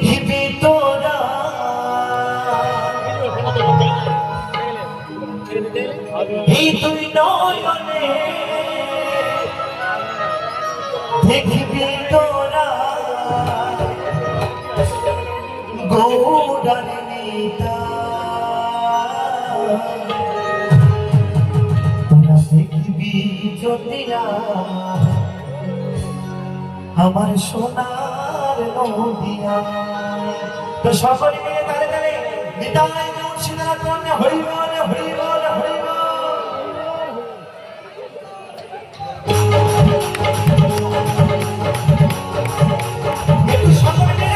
দেখবি তোরা এই তুই নয়নে দেখবি তোরা গৌরার নেতা তোরা দেখবি জ্যোতিরা আমার সোনার নদিয়া। তো সকলে মিলে তালে তালে নিতাই মুর্শিদার জন্য হরি বল হরি বল হরি বল। একটু সকলে মিলে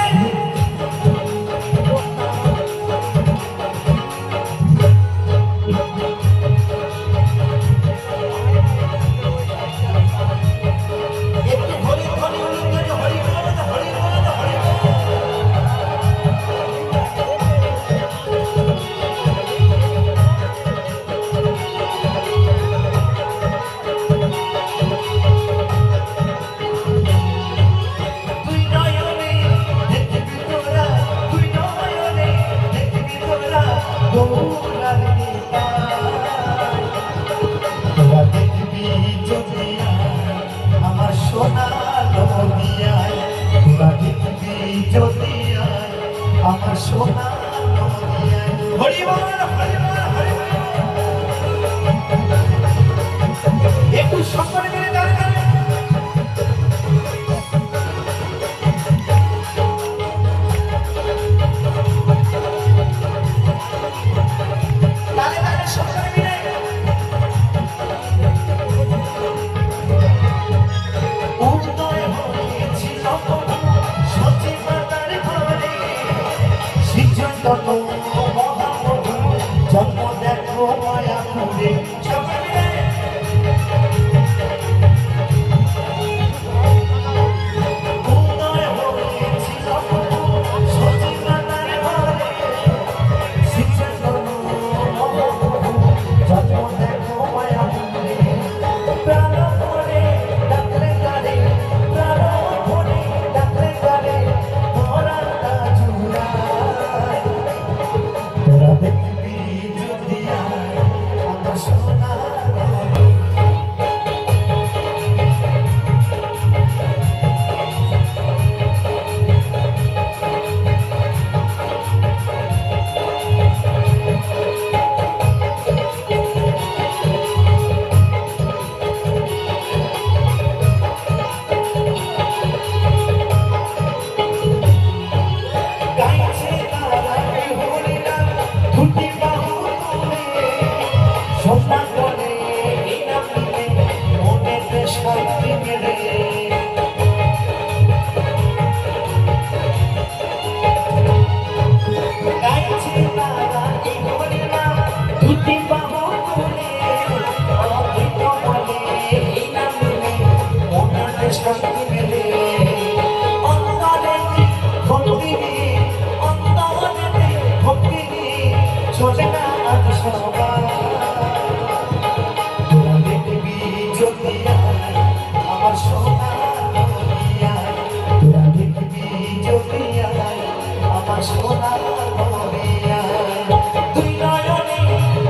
আমার সোনার নদিয়ায় হরি বল হরি বল হরি বল। একটু সকলে মিলে দাঁড়িয়ে জন্ম দেখো মায়াপুরে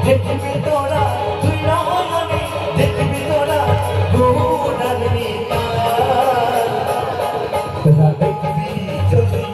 দেখবি তোরা তুই নয়নে দেখবি তোরা গৌরার নেতা তোরা দেখবি